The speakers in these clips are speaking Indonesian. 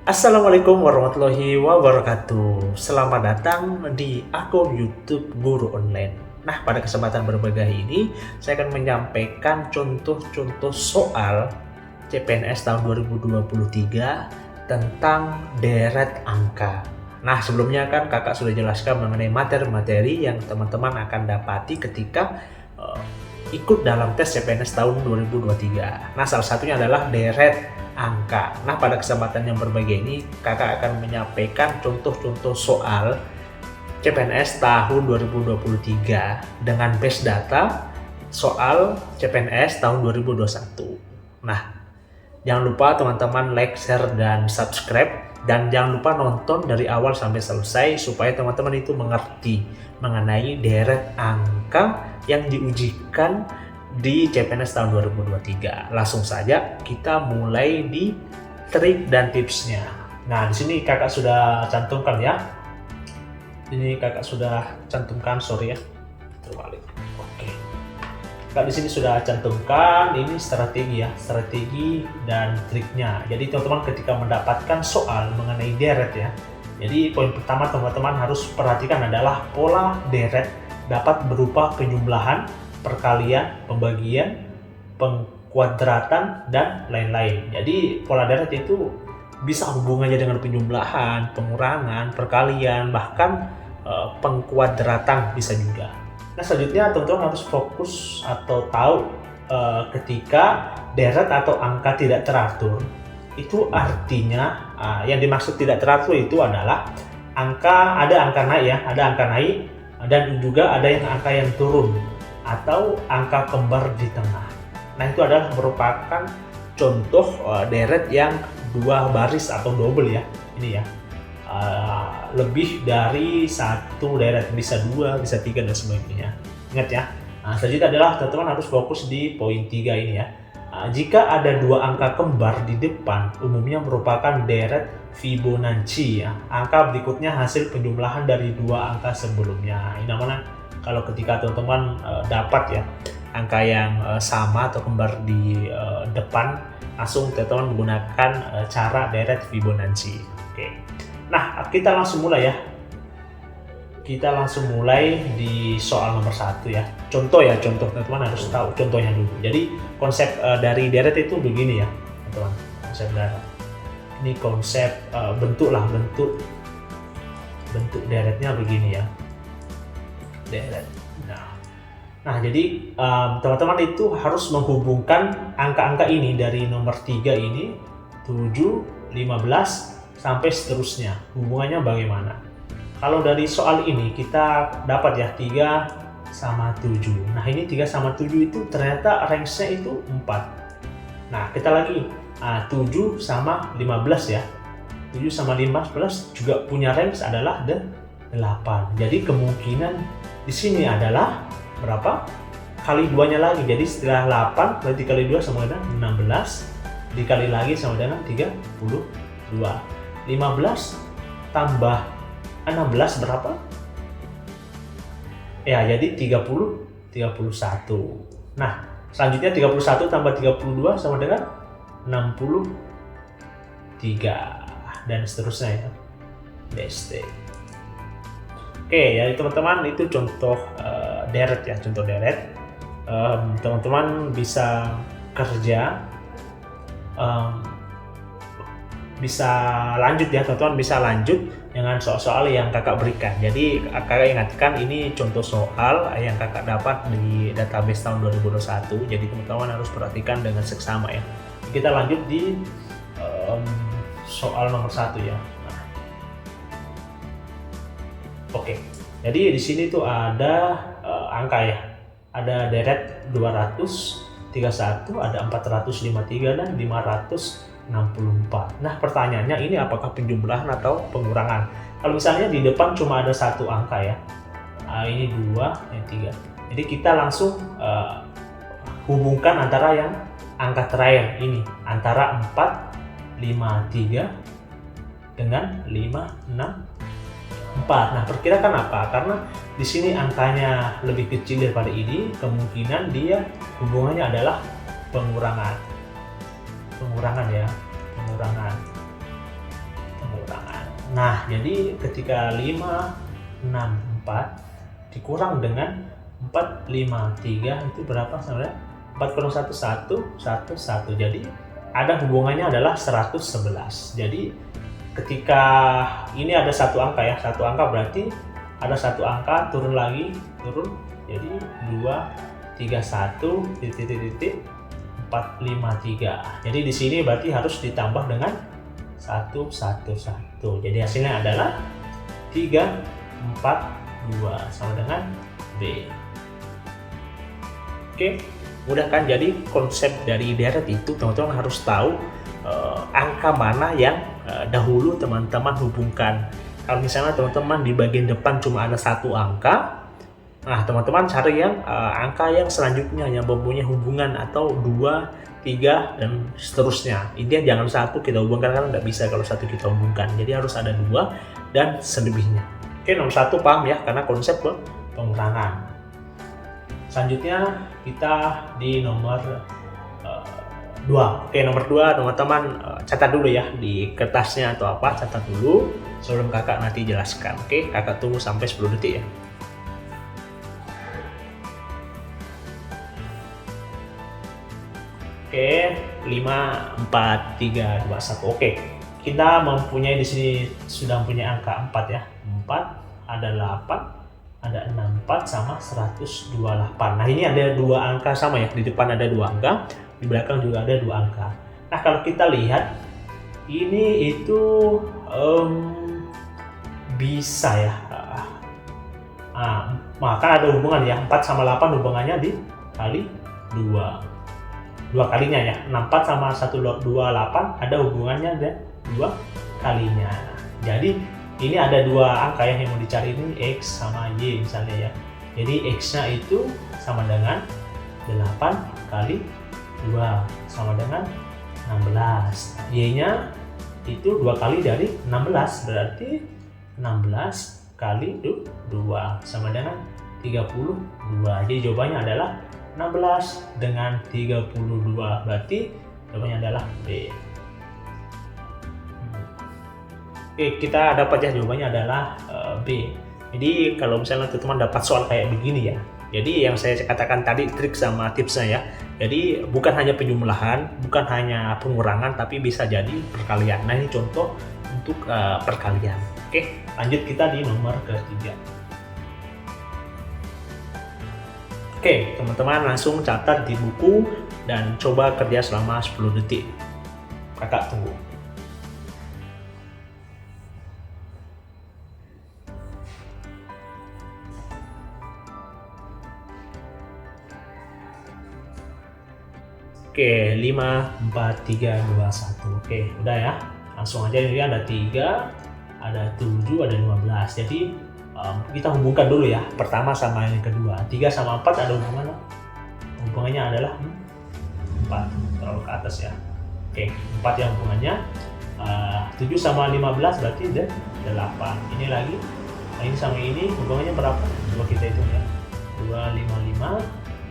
Assalamualaikum warahmatullahi wabarakatuh. Selamat datang di akun YouTube Guru Online. Nah, pada kesempatan berbahagia ini, saya akan menyampaikan contoh-contoh soal CPNS tahun 2023 tentang deret angka. Nah, sebelumnya kan kakak sudah jelaskan mengenai materi-materi yang teman-teman akan dapati ketika ikut dalam tes CPNS tahun 2023. Nah, salah satunya adalah deret angka. Nah, pada kesempatan yang berbahagia ini, kakak akan menyampaikan contoh-contoh soal CPNS tahun 2023 dengan base data soal CPNS tahun 2021. Nah, jangan lupa teman-teman like, share, dan subscribe. Dan jangan lupa nonton dari awal sampai selesai supaya teman-teman itu mengerti mengenai deret angka yang diujikan di CPNS tahun 2023. Langsung saja kita mulai di trik dan tipsnya. Nah, di sini kakak sudah cantumkan ya. Ini kakak sudah cantumkan, sorry ya. Terbalik. Oke. Kak di sini sudah cantumkan ini strategi dan triknya. Jadi teman-teman ketika mendapatkan soal mengenai deret ya. Jadi poin pertama teman-teman harus perhatikan adalah pola deret dapat berupa penjumlahan, perkalian, pembagian, pengkuadratan, dan lain-lain. Jadi pola deret itu bisa hubungannya dengan penjumlahan, pengurangan, perkalian, bahkan pengkuadratan bisa juga. Nah, selanjutnya teman-teman harus fokus atau tahu ketika deret atau angka tidak teratur, itu artinya yang dimaksud tidak teratur itu adalah ada angka naik ya, ada angka naik dan juga ada angka yang turun atau angka kembar di tengah. Nah, itu adalah merupakan contoh deret yang dua baris atau double ya. Ini ya, lebih dari satu deret, bisa dua, bisa tiga dan sebagainya. Ingat ya. Nah, selanjutnya adalah teman-teman harus fokus di poin 3 ini ya. Jika ada dua angka kembar di depan, umumnya merupakan deret Fibonacci ya. Angka berikutnya hasil penjumlahan dari dua angka sebelumnya. Ini namanya kalau ketika teman-teman dapat ya angka yang sama atau kembar di depan, langsung teman-teman menggunakan cara deret Fibonacci. Oke. Nah, kita langsung mulai ya. Kita langsung mulai di soal nomor 1 ya. Contoh teman-teman harus tahu contohnya dulu. Jadi konsep dari deret itu begini ya, teman-teman. Konsep deret. Ini konsep bentuk deretnya begini ya. Deret. Nah, jadi teman-teman itu harus menghubungkan angka-angka ini dari nomor 3 ini 7, 15 sampai seterusnya. Hubungannya bagaimana? Kalau dari soal ini kita dapat ya 3 sama 7. Nah, ini 3 sama 7 itu ternyata range-nya itu 4. Nah, kita lagi 7 sama 15 ya. 7 sama 15 juga punya range adalah 8. Jadi kemungkinan di sini adalah berapa? Kali 2-nya lagi. Jadi setelah 8 berarti kali 2 sama dengan 16, dikali lagi sama dengan 32. 15 tambah 16 berapa? Ya, jadi 31. Nah, selanjutnya 31 tambah 32 sama dengan 63 dan seterusnya ya. BST. Oke, ya teman-teman, itu contoh deret ya, contoh deret. Teman-teman bisa kerja, bisa lanjut ya, teman-teman bisa lanjut dengan soal-soal yang kakak berikan. Jadi kakak ingatkan ini contoh soal yang kakak dapat di database tahun 2021. Jadi teman-teman harus perhatikan dengan seksama ya. Kita lanjut di soal nomor 1 ya. Oke, jadi di sini tuh ada angka ya, ada deret 231, ada 453 dan 564. Nah, pertanyaannya ini apakah penjumlahan atau pengurangan? Kalau misalnya di depan cuma ada satu angka ya, ini 2, ini 3. Jadi kita langsung hubungkan antara yang angka terakhir ini, antara 453 dengan 564. Nah, perkirakan apa? Karena di sini angkanya lebih kecil daripada ini, kemungkinan dia hubungannya adalah pengurangan ya, pengurangan. Nah, jadi ketika 5, 6, 4 dikurang dengan 4, 5, 3 itu berapa sebenarnya? 4 kurang 1, 1, 1, 1. Jadi ada hubungannya adalah 111. Jadi ketika ini ada satu angka ya, satu angka berarti ada satu angka turun lagi, turun. Jadi 2, 3, 1, titik, 4, 5, 3. Jadi di sini berarti harus ditambah dengan 1, 1, 1. Jadi hasilnya adalah 3, 4, 2 sama dengan B. Oke, mudah kan? Jadi konsep dari deret itu teman-teman harus tahu angka mana yang dahulu teman-teman hubungkan. Kalau misalnya teman-teman di bagian depan cuma ada satu angka, nah teman-teman cari yang angka yang selanjutnya yang mempunyai hubungan atau 2, 3 dan seterusnya. Intinya jangan satu kita hubungkan karena nggak bisa kalau satu kita hubungkan. Jadi harus ada 2 dan selebihnya. Oke, nomor 1 paham ya, karena konsep pengurangan. Selanjutnya kita di nomor 2. Oke, nomor 2 teman-teman catat dulu ya di kertasnya atau apa, catat dulu sebelum kakak nanti jelaskan. Oke, kakak tunggu sampai 10 detik ya. Oke, 5, 4, 3, 2, 1. Oke, kita mempunyai di sini sudah mempunyai angka 4 ya. 4, ada 8, ada 64 sama 128. Nah, ini ada dua angka sama ya. Di depan ada dua angka, di belakang juga ada dua angka. Nah, kalau kita lihat ini itu bisa ya. Maka ada hubungan ya. 4 sama 8 hubungannya dikali 2. Dua kalinya ya, 64 sama 128 ada hubungannya dan 2 kalinya. Jadi ini ada dua angka yang mau dicari, ini X sama Y misalnya ya. Jadi X-nya itu sama dengan 8 kali 2 sama dengan 16. Y-nya itu 2 kali dari 16, berarti 16 kali 2 sama dengan 32. Jadi jawabannya adalah 16 dengan 32, berarti jawabannya adalah B. Oke, kita dapat ya jawabannya adalah B. Jadi kalau misalnya teman-teman dapat soal kayak begini ya, jadi yang saya katakan tadi trik sama tipsnya ya, jadi bukan hanya penjumlahan, bukan hanya pengurangan, tapi bisa jadi perkalian. Nah, ini contoh untuk perkalian. Oke, lanjut kita di nomor ketiga. Oke, teman-teman langsung catat di buku dan coba kerja selama 10 detik. Kakak tunggu. Oke, 5, 4, 3, 2, 1. Oke, udah ya. Langsung aja, ini ada 3, ada 7, ada 15. Jadi kita hubungkan dulu ya, pertama sama yang kedua. 3 sama 4 ada hubungannya adalah 4, terlalu ke atas ya. Oke, 4 yang hubungannya. 7 sama 15 berarti 8. Ini lagi, nah ini sama ini hubungannya berapa? Coba kita hitung ya. 255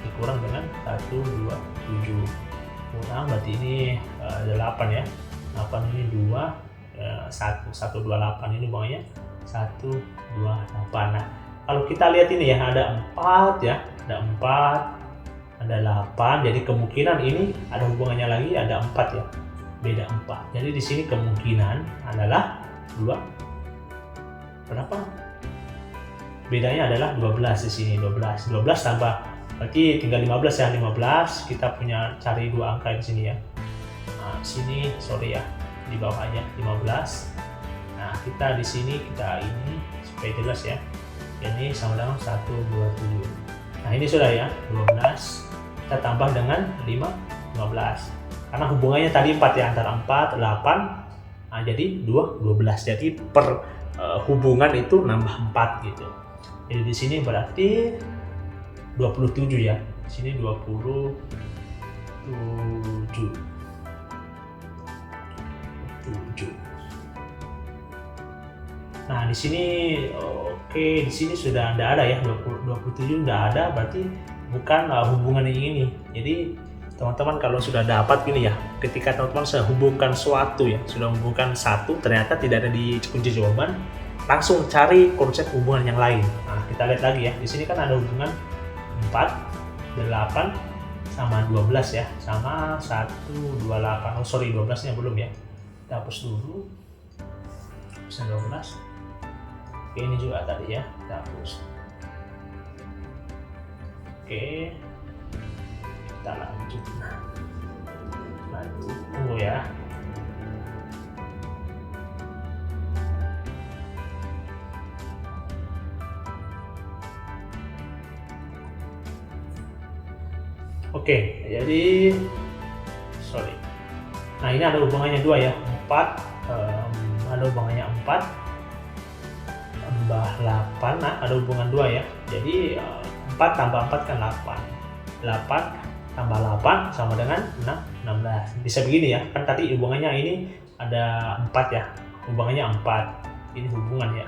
dikurang dengan 127 kurang, berarti ini 8 ya. 8 ini 2, 128, ini hubungannya 128. Nah, kalau kita lihat ini ya, ada 4 ya, ada 4, ada 8. Jadi kemungkinan ini ada hubungannya lagi, ada 4 ya, beda 4. Jadi di sini kemungkinan adalah 2 berapa? Bedanya adalah 12 di sini, 12 tambah, berarti tinggal 15 ya, 15. Kita punya cari dua angka di sini ya. Nah, sini sorry ya, di bawah aja 15. Nah, kita di sini kita ini supaya jelas ya. Ini sama dengan 127. Nah, ini sudah ya, 12. Kita tambah dengan 15. Karena hubungannya tadi 4 ya, antara 4, 8. Nah, jadi 12. Jadi per hubungan itu nambah 4 gitu. Jadi di sini berarti 27 ya. Di sini 27. Nah, di sini oke, di sini sudah tidak ada ya, 27 tidak ada, berarti bukan hubungan yang ini. Jadi teman-teman kalau sudah dapat gini ya, ketika teman-teman sudah hubungkan suatu ya, sudah hubungkan satu ternyata tidak ada di kunci jawaban, langsung cari konsep hubungan yang lain. Nah, kita lihat lagi ya, di sini kan ada hubungan 4, 8, sama 12 ya, sama 1, 2, 8. Oh sorry, 12 nya belum ya, kita hapus dulu. Bisa 12. Oke, ini juga tadi ya, kita hapus. Oke, kita lanjut. Tunggu ya. Oke, jadi sorry. Nah, ini ada hubungannya 2 ya, 4, ada hubungannya 4 tambah 8, nah ada hubungan 2 ya. Jadi 4 tambah 4 kan 8. 8 tambah 8 sama dengan 16. Bisa begini ya, kan tadi hubungannya ini ada 4 ya, hubungannya 4. Ini hubungan ya,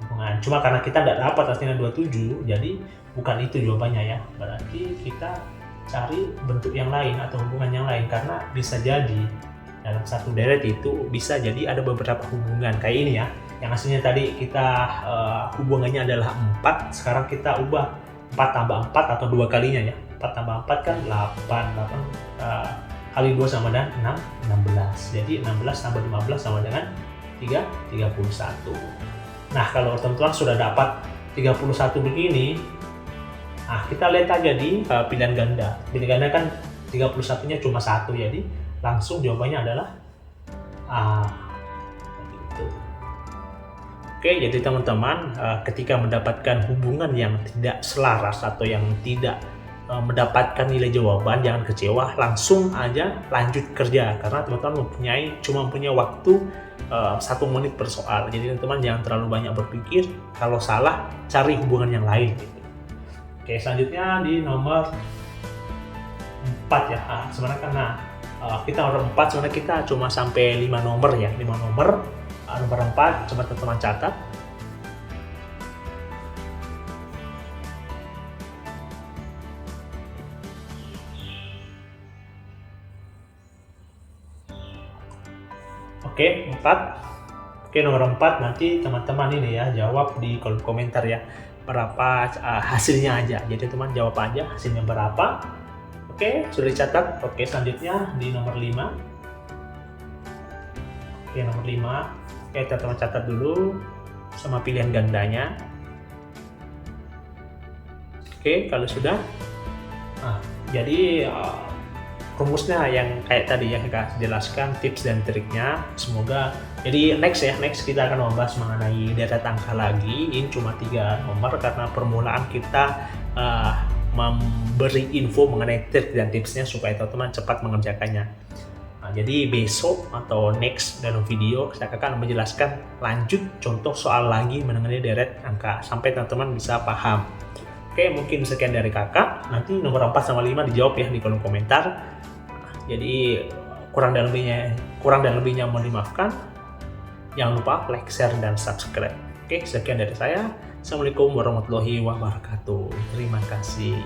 hubungan. Cuma karena kita tidak dapat hasilnya 27, jadi bukan itu jawabannya ya. Berarti kita cari bentuk yang lain atau hubungan yang lain, karena bisa jadi dalam satu deret itu bisa jadi ada beberapa hubungan kayak ini ya, yang hasilnya tadi kita hubungannya adalah 4, sekarang kita ubah 4 tambah 4 atau 2 kalinya ya, 4 tambah 4 kan 8 kali 2 sama dengan 16, jadi 16 tambah 15 sama dengan 31. Nah, kalau teman-teman sudah dapat 31 begini, nah, kita lihat aja di pilihan ganda. Pilihan ganda kan 31-nya cuma 1, jadi langsung jawabannya adalah A. Gitu. Oke, jadi teman-teman, ketika mendapatkan hubungan yang tidak selaras atau yang tidak mendapatkan nilai jawaban, jangan kecewa, langsung aja lanjut kerja, karena teman-teman cuma punya waktu 1 menit per soal. Jadi teman-teman jangan terlalu banyak berpikir, kalau salah cari hubungan yang lain. Oke, selanjutnya di nomor 4 ya. Sebenarnya karena kita nomor 4, sebenarnya kita cuma sampai 5 nomor ya. 5 nomor. Nomor 4, coba teman-teman catat. Oke, 4. Oke, nomor 4 nanti teman-teman ini ya, jawab di kolom komentar ya. Berapa hasilnya aja, jadi teman jawab aja hasilnya berapa. Oke, sudah dicatat. Oke, selanjutnya di nomor 5. Oke, nomor 5. Oke, teman-teman catat dulu sama pilihan gandanya. Oke, kalau sudah, jadi rumusnya yang kayak tadi ya, kita jelaskan tips dan triknya. Semoga jadi next kita akan membahas mengenai deret angka lagi. Ini cuma 3 nomor karena permulaan kita memberi info mengenai trik dan tipsnya supaya teman-teman cepat mengerjakannya. Nah, jadi besok atau next dalam video saya akan menjelaskan lanjut contoh soal lagi mengenai deret angka sampai teman-teman bisa paham. Oke, mungkin sekian dari kakak. Nanti nomor 4 sama 5 dijawab ya di kolom komentar. Jadi kurang dan lebihnya mohon dimaafkan. Jangan lupa like, share, dan subscribe. Oke, sekian dari saya. Assalamualaikum warahmatullahi wabarakatuh. Terima kasih.